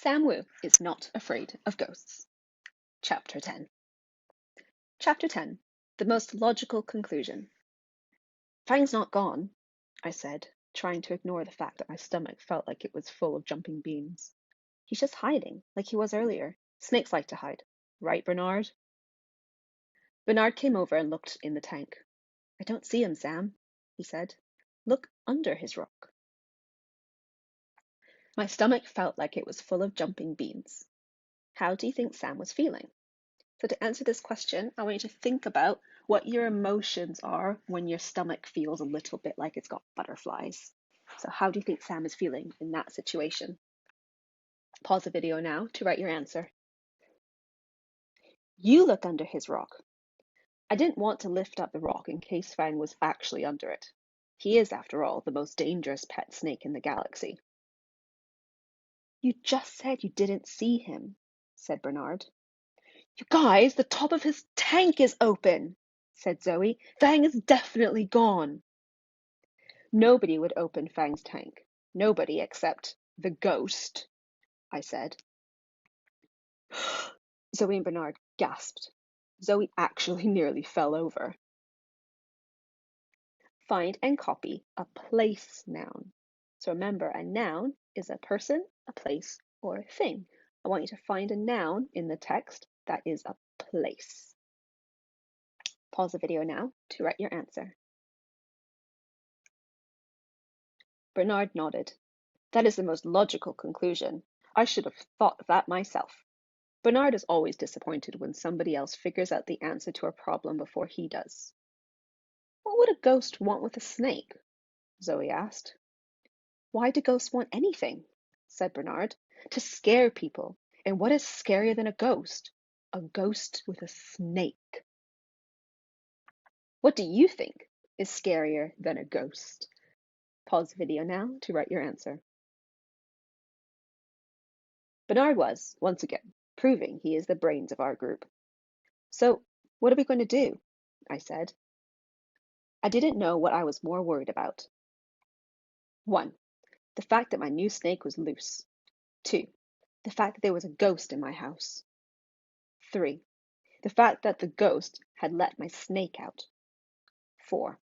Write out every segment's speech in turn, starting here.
Sam Wu is not afraid of ghosts. Chapter 10. Chapter 10. The most logical conclusion. Fang's not gone, I said, trying to ignore the fact that my stomach felt like it was full of jumping beans. He's just hiding, like he was earlier. Snakes like to hide. Right, Bernard? Bernard came over and looked in the tank. I don't see him, Sam, he said. Look under his rock. My stomach felt like it was full of jumping beans. How do you think Sam was feeling? So to answer this question, I want you to think about what your emotions are when your stomach feels a little bit like it's got butterflies. So how do you think Sam is feeling in that situation? Pause the video now to write your answer. You look under his rock. I didn't want to lift up the rock in case Fang was actually under it. He is, after all, the most dangerous pet snake in the galaxy. You just said you didn't see him, said Bernard. You guys, the top of his tank is open, said Zoe. Fang is definitely gone. Nobody would open Fang's tank. Nobody except the ghost, I said. Zoe and Bernard gasped. Zoe actually nearly fell over. Find and copy a place noun. So remember, a noun is a person, a place, or a thing. I want you to find a noun in the text that is a place. Pause the video now to write your answer. Bernard nodded. That is the most logical conclusion. I should have thought of that myself. Bernard is always disappointed when somebody else figures out the answer to a problem before he does. What would a ghost want with a snake? Zoe asked. Why do ghosts want anything? Said Bernard. To scare people. And what is scarier than a ghost? A ghost with a snake. What do you think is scarier than a ghost? Pause the video now to write your answer. Bernard was, once again, proving he is the brains of our group. So, what are we going to do? I said. I didn't know what I was more worried about. 1. The fact that my new snake was loose. 2. The fact that there was a ghost in my house. 3. The fact that the ghost had let my snake out. 4.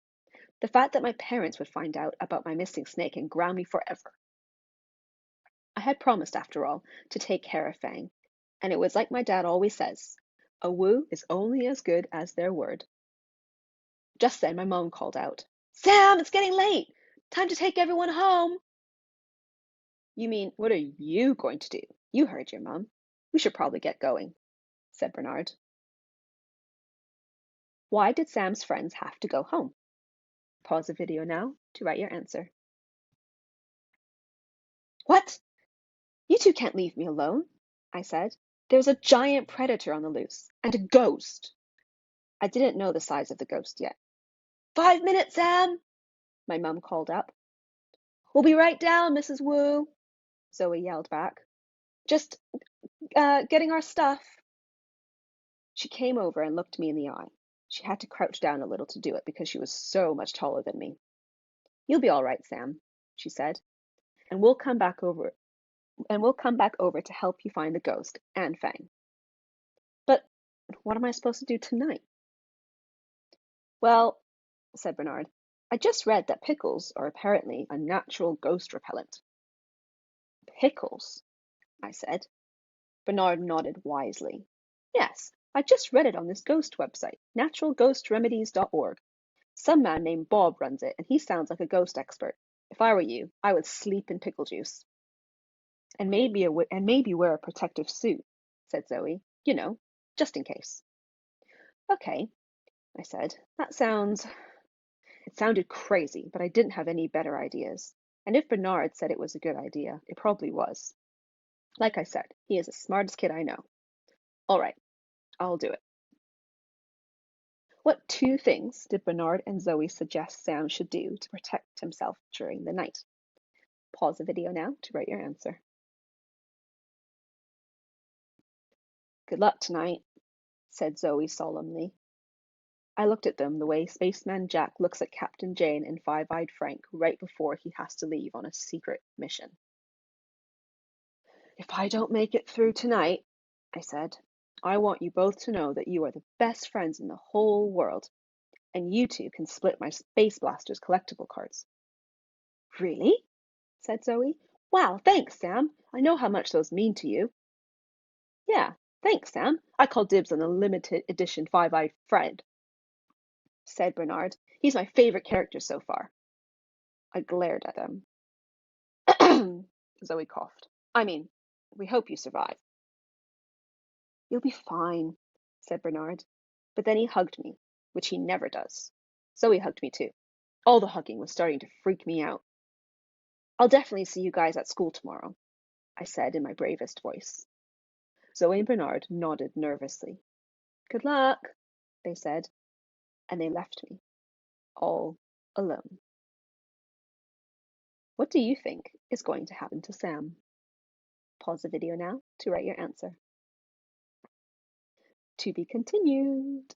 The fact that my parents would find out about my missing snake and ground me forever. I had promised, after all, to take care of Fang, and it was like my dad always says, a Wu is only as good as their word. Just then my mom called out, Sam, it's getting late! Time to take everyone home! You mean, what are you going to do? You heard your mom. We should probably get going, said Bernard. Why did Sam's friends have to go home? Pause the video now to write your answer. What? You two can't leave me alone, I said. There's a giant predator on the loose, and a ghost. I didn't know the size of the ghost yet. 5 minutes, Sam, my mum called up. We'll be right down, Mrs. Wu, Zoe yelled back. Just getting our stuff. She came over and looked me in the eye. She had to crouch down a little to do it because she was so much taller than me. You'll be all right, Sam, she said, and we'll come back over to help you find the ghost and Fang. But what am I supposed to do tonight? Well, said Bernard, I just read that pickles are apparently a natural ghost repellent. Pickles? I said. Bernard nodded wisely. Yes, I just read it on this ghost website, naturalghostremedies.org. Some man named Bob runs it, and he sounds like a ghost expert. If I were you, I would sleep in pickle juice. And maybe wear a protective suit, said Zoe. You know, just in case. Okay, I said. It sounded crazy, but I didn't have any better ideas. And if Bernard said it was a good idea, it probably was. Like I said, he is the smartest kid I know. All right, I'll do it. What 2 things did Bernard and Zoe suggest Sam should do to protect himself during the night? Pause the video now to write your answer. Good luck tonight, said Zoe solemnly. I looked at them the way Spaceman Jack looks at Captain Jane and Five-Eyed Frank right before he has to leave on a secret mission. If I don't make it through tonight, I said, I want you both to know that you are the best friends in the whole world, and you two can split my Space Blasters collectible cards. Really? Said Zoe. Wow, thanks, Sam. I know how much those mean to you. Yeah, thanks, Sam. I call dibs on the limited edition Five-Eyed Fred, said Bernard. He's my favorite character so far. I glared at them. Zoe coughed. I mean, we hope you survive. You'll be fine, said Bernard. But then he hugged me, which he never does. Zoe hugged me too. All the hugging was starting to freak me out. I'll definitely see you guys at school tomorrow, I said in my bravest voice. Zoe and Bernard nodded nervously. Good luck, they said, and they left me, all alone. What do you think is going to happen to Sam? Pause the video now to write your answer. To be continued.